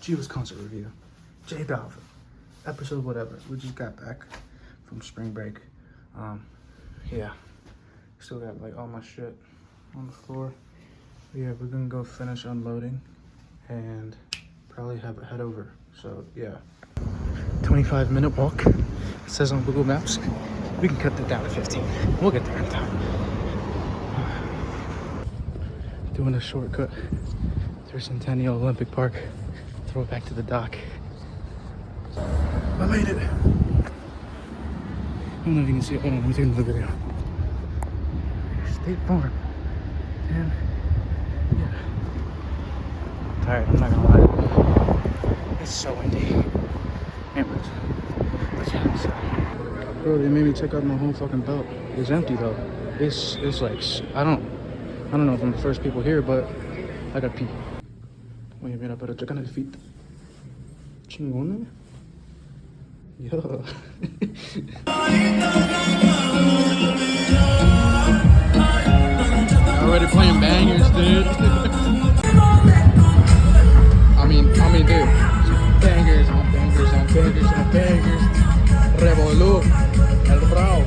Chivas concert review. J Balvin. Episode whatever. We just got back from spring break. Yeah. Still got like all my shit on the floor. But yeah, we're gonna go finish unloading and probably head over. So yeah. 25-minute walk. It says on Google Maps. We can cut that down to 15. We'll get there in time. Doing a shortcut through Centennial Olympic Park. Throw it back to the dock. I made it. I don't know if you can see it. Hold on, let me take another video. State Farm. And yeah. Tired, I'm not gonna lie. It's so windy. Anyways, let's head inside. Bro, they made me check out my whole fucking belt. It's empty though. It's like I don't know if I'm the first people here, but I got pee. Oye, mira, pero checan el fit. Chingona. Yo. Already playing bangers, dude. I mean, dude. Bangers on bangers on bangers on bangers. Revolú, el bravo.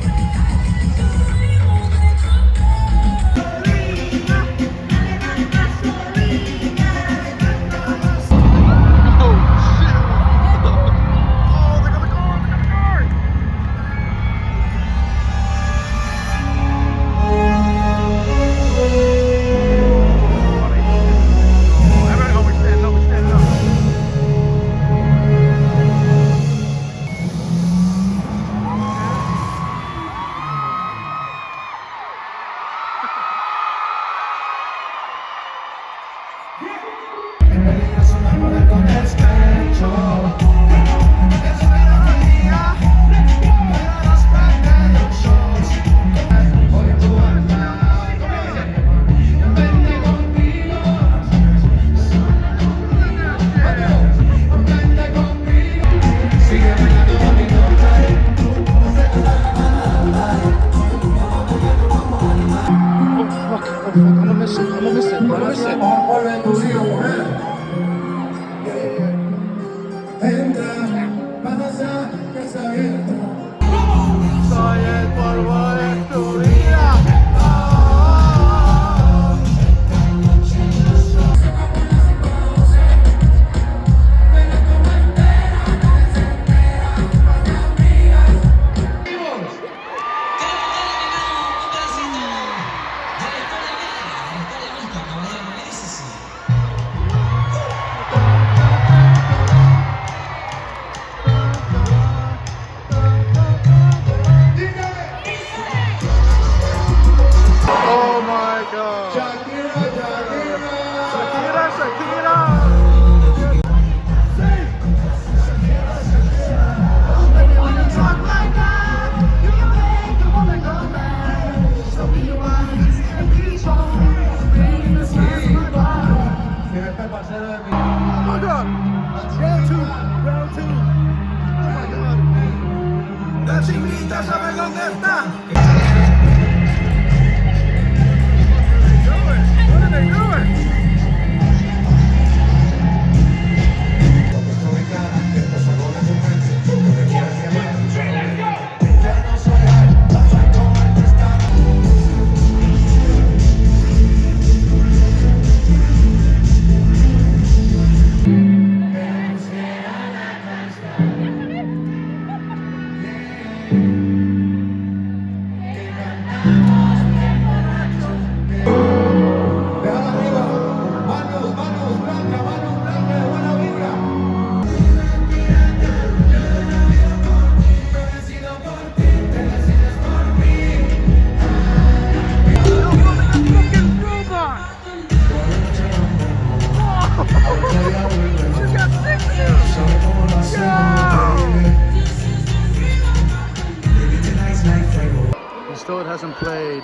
Still, it hasn't played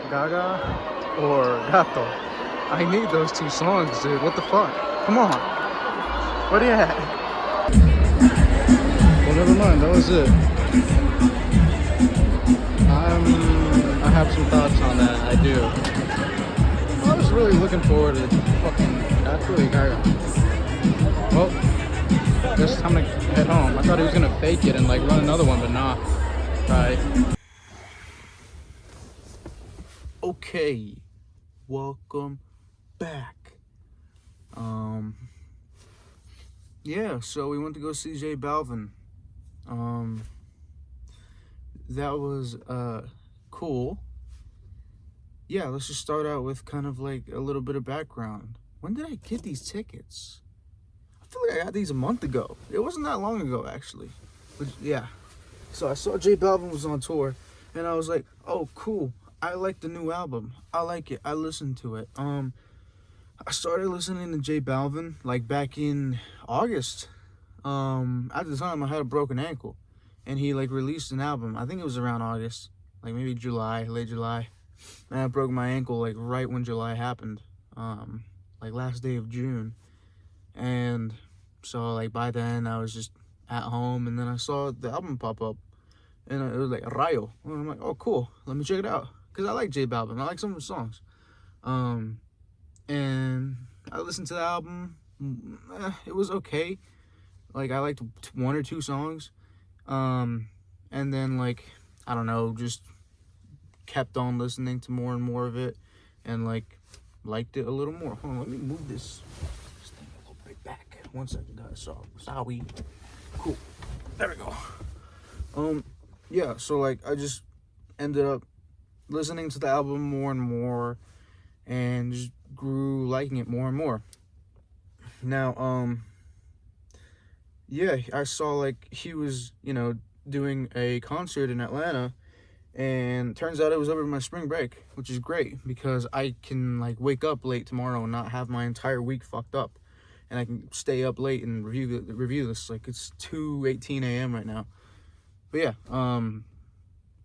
Gaga or Gato. I need those two songs, dude. What the fuck? Come on. What are you at? Well, never mind. That was it. I have some thoughts on that. I do. I was really looking forward to fucking Gato y Gaga. Well, guess it's time to head home. I thought he was gonna fake it and like run another one, but nah. Right. Okay. Welcome back. Yeah, so we went to go see J Balvin. That was cool. Yeah, let's just start out with kind of like a little bit of background. When did I get these tickets? I feel like I got these a month ago. It wasn't that long ago, actually. But yeah. So I saw J Balvin was on tour, and I was like, oh, cool. I like the new album. I like it. I listened to it. I started listening to J Balvin like back in August. At the time I had a broken ankle, and he like released an album. I think it was around August, like maybe July, late July. And I broke my ankle like right when July happened, like last day of June. And so like by then I was just at home, and then I saw the album pop up, and it was like Rayo. And I'm like, oh cool, let me check it out, because I like J Balvin. I like some of his songs. And I listened to the album. It was okay. Like I liked one or two songs. And then like, I don't know, just kept on listening to more and more of it, and like liked it a little more. Hold on, let me move this thing a little bit back. 1 second, guys. Sorry. Cool. There we go. Yeah, so like I just ended up listening to the album more and more, and just grew liking it more and more. Now, yeah, I saw like he was, doing a concert in Atlanta, and turns out it was over my spring break, which is great because I can like wake up late tomorrow and not have my entire week fucked up, and I can stay up late and review this. Like it's 2:18 a.m. right now. But yeah,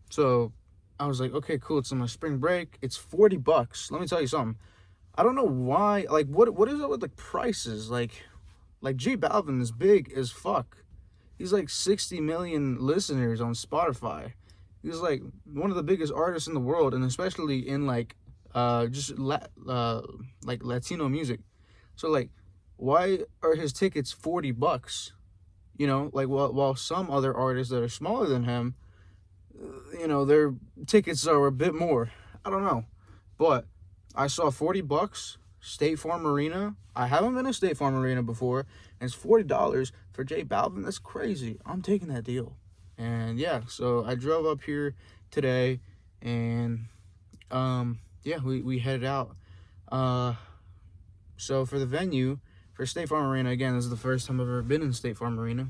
so I was like, okay, cool. It's on my spring break. It's $40. Let me tell you something. I don't know why. Like, what is it with the prices? Like J Balvin is big as fuck. He's like 60 million listeners on Spotify. He's like one of the biggest artists in the world, and especially in like like Latino music. So like, why are his tickets $40? Like while some other artists that are smaller than him, their tickets are a bit more. I don't know, but I saw $40, State Farm Arena. I haven't been to State Farm Arena before, and it's $40 for J Balvin. That's crazy. I'm taking that deal. And yeah, so I drove up here today, and yeah, we headed out. So for the venue, for State Farm Arena, again, this is the first time I've ever been in State Farm Arena.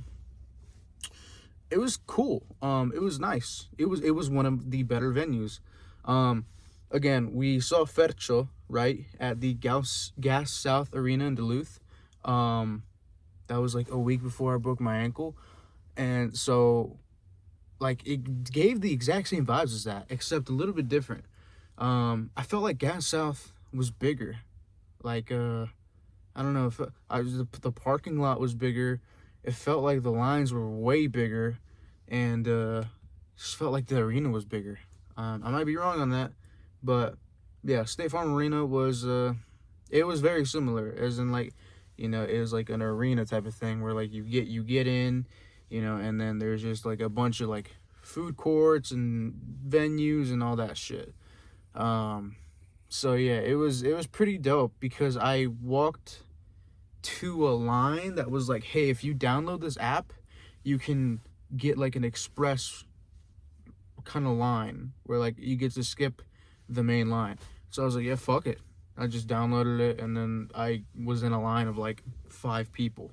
It was cool. It was nice. It was one of the better venues. Again, we saw Fercho, right, at the Gas South Arena in Duluth. That was like a week before I broke my ankle. And so, like, it gave the exact same vibes as that, except a little bit different. I felt like Gas South was bigger. Like, I don't know, if the parking lot was bigger. It felt like the lines were way bigger, and just felt like the arena was bigger. I might be wrong on that, but yeah, State Farm Arena was it was very similar, as in like, it was like an arena type of thing where like you get in, and then there's just like a bunch of like food courts and venues and all that shit. So yeah, it was pretty dope because I walked to a line that was like, hey, if you download this app, you can get like an express kind of line where like you get to skip the main line. So I was like, yeah, fuck it. I just downloaded it, and then I was in a line of like 5 people.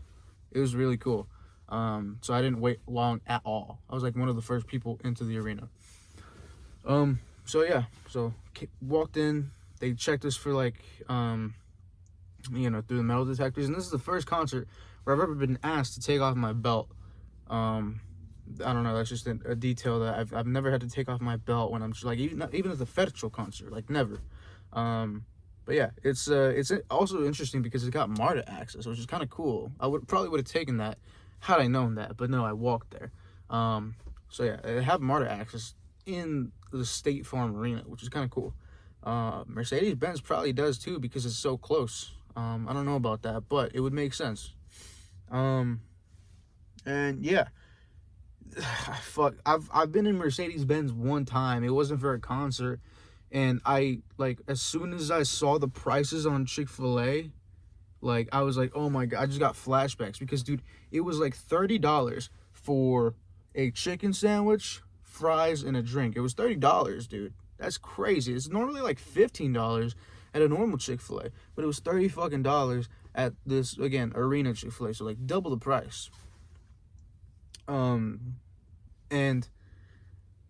It was really cool. So I didn't wait long at all. I was like one of the first people into the arena. So yeah, so walked in. They checked us for like through the metal detectors, and this is the first concert where I've ever been asked to take off my belt. I don't know, that's just a detail that I've never had to take off my belt when I'm just like, even at the Fercho concert, like never. But yeah, it's also interesting because it's got MARTA access, which is kind of cool. I probably would have taken that had I known that, but no, I walked there. So yeah, they have MARTA access in the State Farm Arena, which is kind of cool. Mercedes-Benz probably does too because it's so close. I don't know about that, but it would make sense. And yeah, fuck, I've been in Mercedes-Benz one time. It wasn't for a concert, and I like as soon as I saw the prices on Chick-fil-A, like I was like, oh my god, I just got flashbacks because dude, it was like $30 for a chicken sandwich, fries, and a drink. It was $30, dude. That's crazy. It's normally like $15 at a normal Chick-fil-A, but it was $30 fucking dollars at this again arena Chick-fil-A, so like double the price. And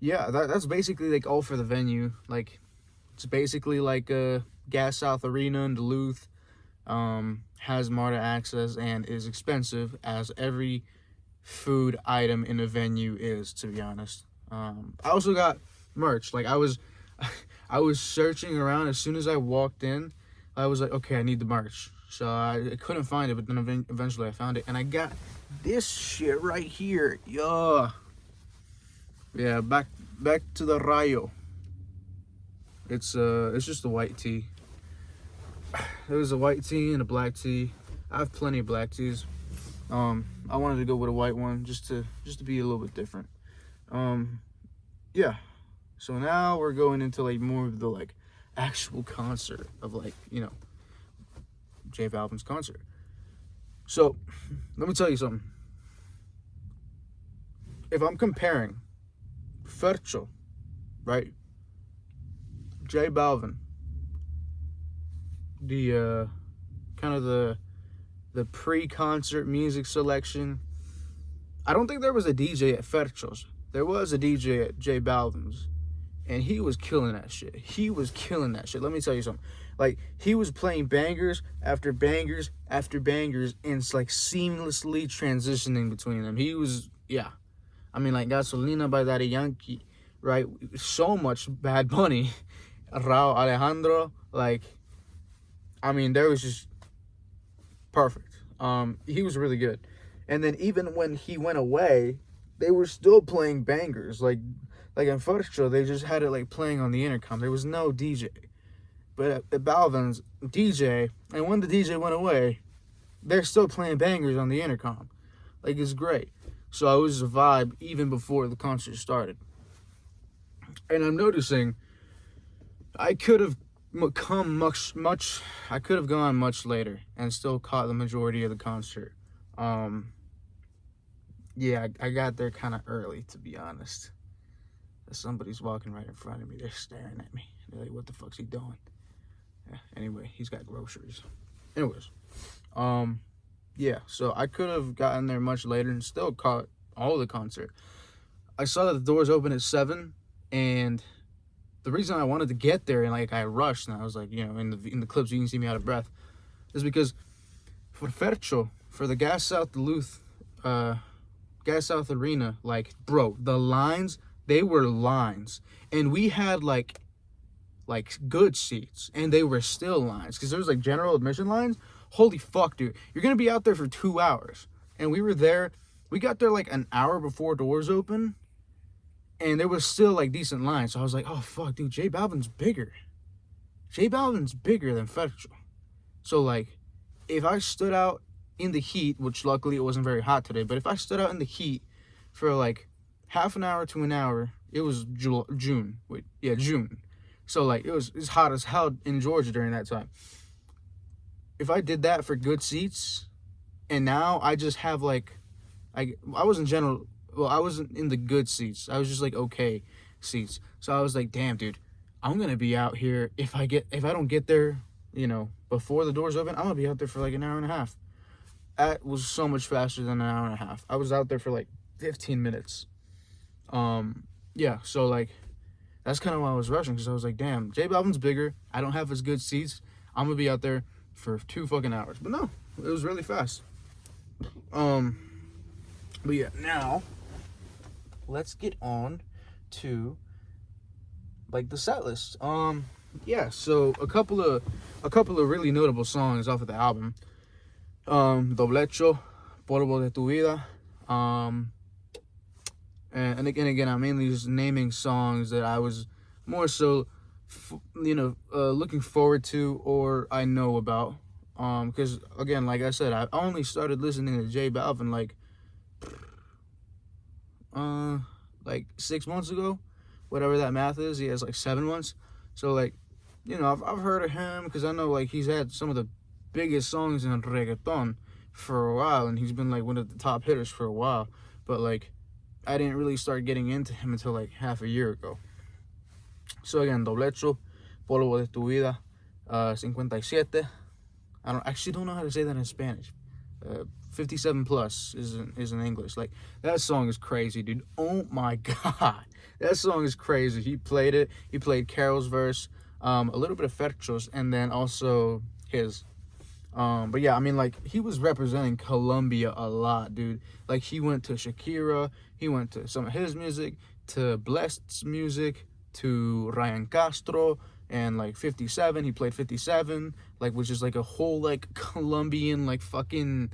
yeah, that's basically like all for the venue. Like it's basically like a Gas South Arena in Duluth. Has MARTA access and is expensive as every food item in a venue is, to be honest. I also got merch. Like I was I was searching around as soon as I walked in. I was like, okay, I need the merch. So I couldn't find it, but then eventually I found it, and I got this shit right here. Yeah, back to the Rayo. It's just a white tee. There was a white tee and a black tee. I have plenty of black tees. I wanted to go with a white one just to be a little bit different. Yeah. So now we're going into like more of the like actual concert of like, you know, J Balvin's concert. So let me tell you something. If I'm comparing Fercho, right? J Balvin, the kind of the pre-concert music selection. I don't think there was a DJ at Fercho's. There was a DJ at J Balvin's, and he was killing that shit. Let me tell you something. Like, he was playing bangers after bangers after bangers, and it's like seamlessly transitioning between them. He was, yeah. I mean, like Gasolina by Daddy Yankee, right? So much Bad Bunny. Rauw Alejandro, like, I mean, there was just perfect. He was really good. And then even when he went away, they were still playing bangers. Like in first show, they just had it like playing on the intercom. There was no DJ. But at Balvin's, DJ, and when the DJ went away, they're still playing bangers on the intercom. Like, it's great. So it was a vibe even before the concert started. And I'm noticing I could have I could have gone much later and still caught the majority of the concert. Yeah, I got there kind of early, to be honest. Somebody's walking right in front of me. They're staring at me. They're like, what the fuck's he doing? Yeah, anyway, he's got groceries. Anyways, yeah, so I could have gotten there much later and still caught all of the concert. I saw that the doors open at 7, and the reason I wanted to get there and like I rushed and I was like, you know, in the clips you can see me out of breath, is because for Fercho, for the Gas South Duluth, Gas South Arena, like, bro, the lines, they were lines, and we had like good seats, and they were still lines because there was like general admission lines. Holy fuck, dude, you're gonna be out there for 2 hours, and we got there like an hour before doors open. And there was still, like, decent lines. So I was like, oh, fuck, dude, J Balvin's bigger. J Balvin's bigger than Fercho. So, like, if I stood out in the heat, which luckily it wasn't very hot today, but if I stood out in the heat for, like, half an hour to an hour, it was June. June. So, like, it's hot as hell in Georgia during that time. If I did that for good seats, and now I just have, like, I wasn't in the good seats. I was just like okay seats. So I was like, damn, dude, I'm gonna be out here if I don't get there, you know, before the doors open, I'm gonna be out there for like an hour and a half. That was so much faster than an hour and a half. I was out there for like 15 minutes. Yeah, so like that's kind of why I was rushing, because I was like, damn, J Balvin's bigger. I don't have as good seats. I'm gonna be out there for 2 fucking hours. But no, it was really fast. But yeah, now let's get on to like the set list. Yeah, so a couple of really notable songs off of the album. Doblecho, Polvo de tu vida. And again, I'm mainly just naming songs that I was more so, looking forward to or I know about. Because again, like I said, I only started listening to J Balvin like 6 months ago, whatever that math is. He has like 7 months. So like, I've heard of him because I know like he's had some of the biggest songs in reggaeton for a while, and he's been like one of the top hitters for a while. But like, I didn't really start getting into him until like half a year ago. So again, Doblecho, Polvo de tu vida, 57. I don't know how to say that in Spanish. 57 plus is in English. Like, that song is crazy, dude. Oh my god, that song is crazy. He played it. He played Carol's verse, a little bit of Fercho's, and then also his. But yeah, I mean, like, he was representing Colombia a lot, dude. Like, he went to Shakira, he went to some of his music, to Blessed's music, to Ryan Castro, and like 57. He played 57, like, which is like a whole like Colombian like fucking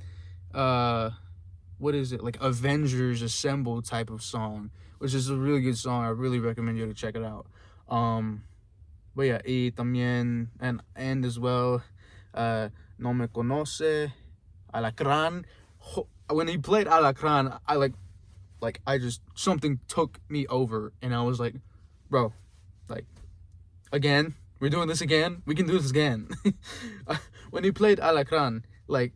what is it, like Avengers Assemble type of song, which is a really good song. I really recommend you to check it out. But yeah, y también and as well, No Me Conoce, Alacran. When he played Alacran, I just, something took me over, and I was like, bro, like, again, we're doing this again. We can do this again. When he played Alacran, like,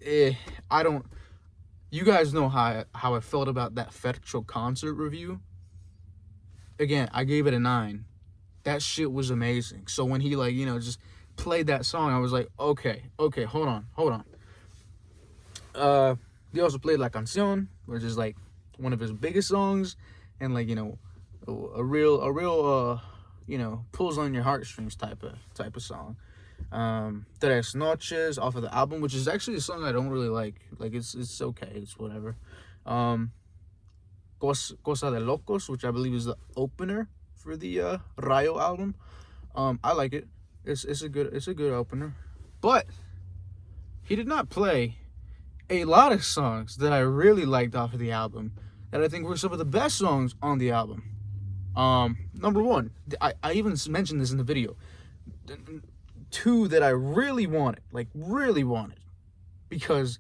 I don't. You guys know how I felt about that Fercho concert review. Again, I gave it a 9. That shit was amazing. So when he like just played that song, I was like, okay, hold on. He also played La Canción, which is like one of his biggest songs, and like a real pulls on your heartstrings type of song. Tres Noches off of the album, which is actually a song I don't really like. Like, it's okay, it's whatever. Cosa de Locos, which I believe is the opener for the Rayo album. I like it. It's a good opener. But he did not play a lot of songs that I really liked off of the album, that I think were some of the best songs on the album. Number one, I even mentioned this in the video. 2 that I really wanted, because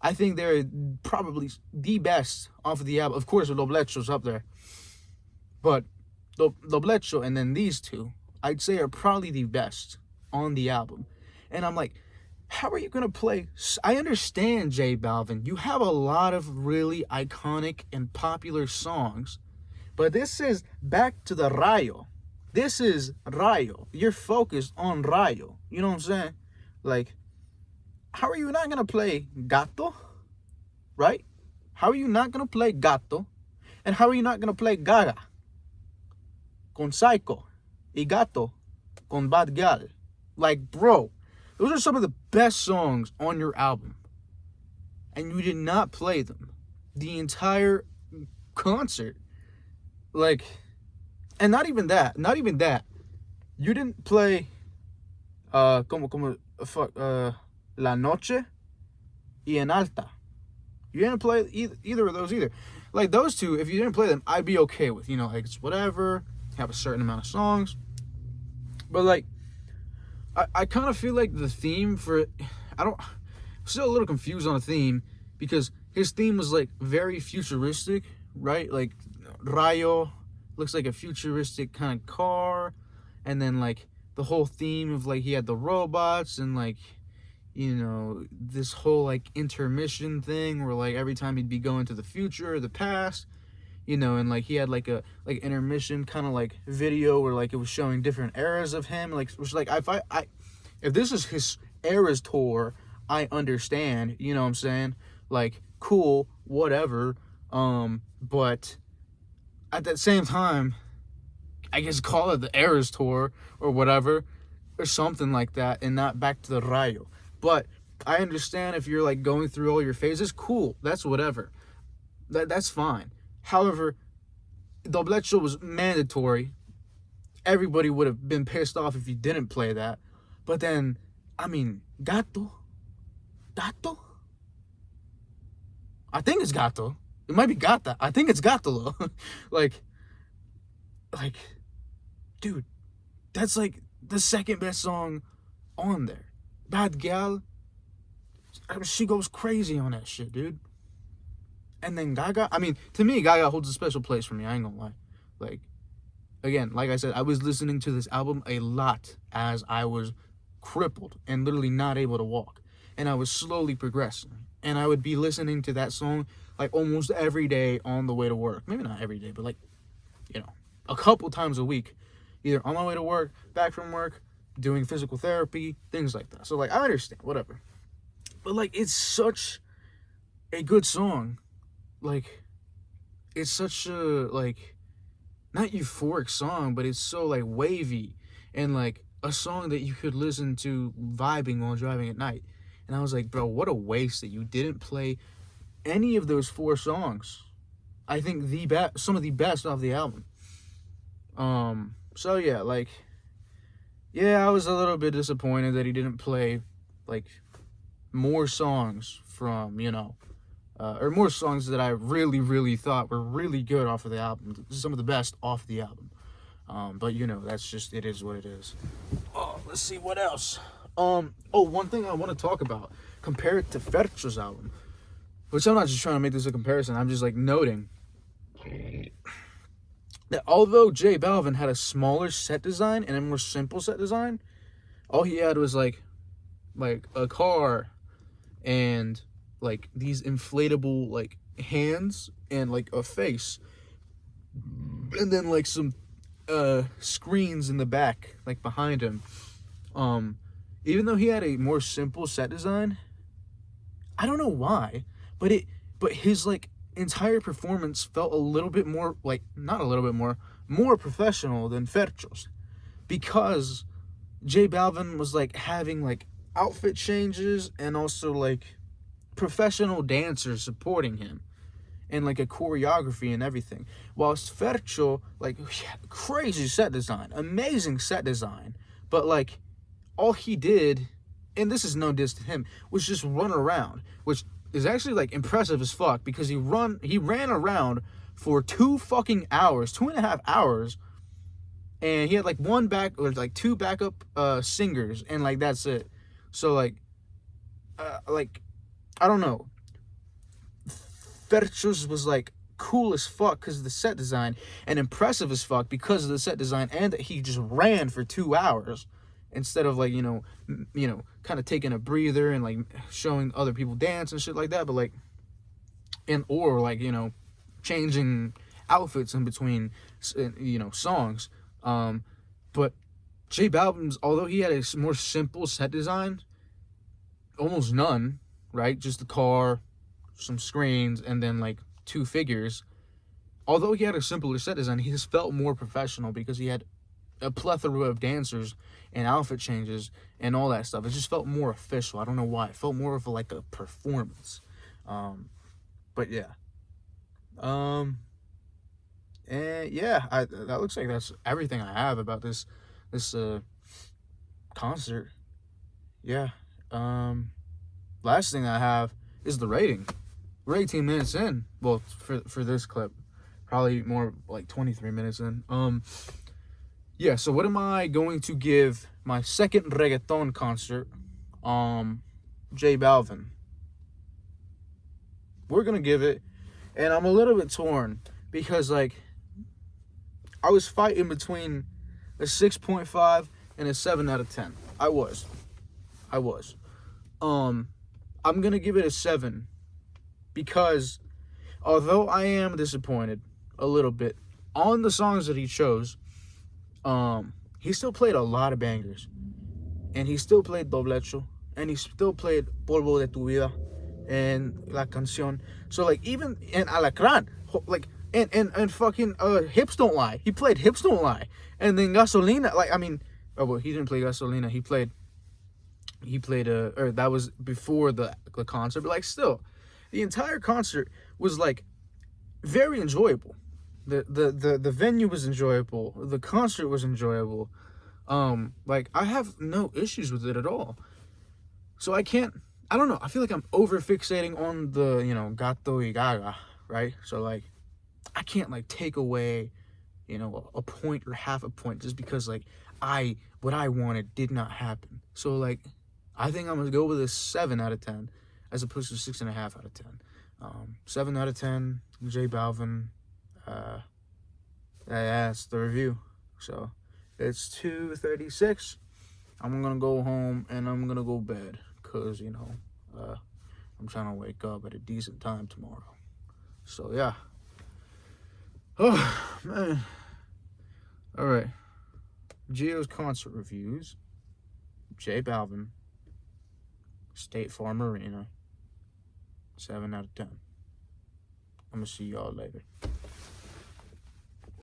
I think they're probably the best off of the album. Of course, Doblecho's up there, but Doblecho and then these 2, I'd say, are probably the best on the album. And I'm like, how are you gonna play? I understand, J Balvin, you have a lot of really iconic and popular songs, but this is back to the Rayo. This is Rayo. You're focused on Rayo. You know what I'm saying? Like, how are you not going to play Gato? Right? How are you not going to play Gato? And how are you not going to play Gaga? Con Psycho. Y Gato. Con Bad Gal. Like, bro, those are some of the best songs on your album. And you did not play them the entire concert. Like, and not even that. You didn't play La Noche y En Alta. You didn't play either of those either. Like, those 2, if you didn't play them, I'd be okay with. Like, it's whatever. Have a certain amount of songs. But like, I kind of feel like the theme for it, I'm still a little confused on the theme, because his theme was like very futuristic, right? Like, Rayo looks like a futuristic kind of car, and then like the whole theme of like he had the robots, and like this whole like intermission thing where like every time he'd be going to the future or the past, and like he had like a like intermission kind of like video where like it was showing different eras of him, like, which, like, if this is his eras tour, I understand, you know what I'm saying, like, cool, whatever, but at that same time, I guess call it the Eras Tour or whatever, or something like that, and not back to the Rayo. But I understand if you're like going through all your phases, cool, that's whatever. That's fine. However, Doblecho was mandatory. Everybody would have been pissed off if you didn't play that. But then, I mean, Gato? I think it's Gato. It might be Gata. I think it's Gato though. like, dude, that's like the second best song on there. Bad Gal, she goes crazy on that shit, dude. And then Gaga, I mean, to me, Gaga holds a special place for me. I ain't gonna lie. Like, again, like I said, I was listening to this album a lot as I was crippled and literally not able to walk. And I was slowly progressing. And I would be listening to that song like almost every day on the way to work. Maybe not every day, but like, you know, a couple times a week. Either on my way to work, back from work, doing physical therapy, things like that. So, like, I understand, whatever. But, like, it's such a good song. Like, it's such a, like, not euphoric song, but it's so, like, wavy. And, like, a song that you could listen to vibing while driving at night. And I was like, bro, what a waste that you didn't play any of those 4 songs. I think some of the best off the album. So yeah, like, yeah, I was a little bit disappointed that he didn't play, like, more songs from, you know, or more songs that I really, really thought were really good off of the album. Some of the best off the album. But, you know, that's just, it is what it is. Oh, let's see, what else? One thing I want to talk about, compared to Fercho's album, which I'm not just trying to make this a comparison, I'm just, like, noting that although J Balvin had a smaller set design and a more simple set design, all he had was like a car and like these inflatable like hands and like a face, and then like some screens in the back like behind him. Even though he had a more simple set design, I don't know why, but his like entire performance felt a little bit more, like, not a little bit more professional than Fercho's, because J Balvin was like having like outfit changes and also like professional dancers supporting him and like a choreography and everything, whilst Fercho, like, crazy set design, amazing set design, but like all he did, and this is no diss to him, was just run around, which is actually like impressive as fuck, because he ran around for 2.5 hours, and he had like two backup singers, and like that's it. So like I don't know. Fercho's was like cool as fuck because of the set design, and impressive as fuck because of the set design, and that he just ran for 2 hours instead of like, you know, kind of taking a breather and like showing other people dance and shit like that, but like, or like, you know, changing outfits in between, you know, songs. But J Balvin's, although he had a more simple set design, almost none, right? Just the car, some screens, and then like 2 figures. Although he had a simpler set design, he just felt more professional because he had a plethora of dancers and outfit changes and all that stuff. It just felt more official. I don't know why. It felt more of like a performance. But yeah. And yeah, that looks like that's everything I have about this concert. Yeah. Last thing I have is the rating. We're 18 minutes in. Well, for this clip, probably more like 23 minutes in. Yeah, so what am I going to give my second reggaeton concert, J Balvin? We're going to give it, and I'm a little bit torn, because, like, I was fighting between a 6.5 and a 7 out of 10. I was. I'm going to give it a 7, because although I am disappointed a little bit on the songs that he chose, he still played a lot of bangers, and he still played Doblecho, and he still played Polvo de tu Vida and La Canción. So like, even, and Alacrán, like, and fucking Hips Don't Lie. He played Hips Don't Lie, and then Gasolina. Like, I mean, oh well, he didn't play Gasolina. He played or that was before the concert, but like, still, the entire concert was like very enjoyable. The venue was enjoyable. The concert was enjoyable. Like, I have no issues with it at all. So I don't know. I feel like I'm over fixating on the, you know, Gato y Gaga, right? So like, I can't like take away, you know, a point or half a point just because like what I wanted did not happen. So like, I think I'm going to go with a 7 out of 10 as opposed to 6.5 out of 10. 7 out of 10, J Balvin. That's the review. So it's 2:36. I'm going to go home and I'm going to go bed because, you know, I'm trying to wake up at a decent time tomorrow. So, yeah. Oh, man. All right. Gio's concert reviews. J Balvin. State Farm Arena. 7 out of 10. I'm going to see y'all later.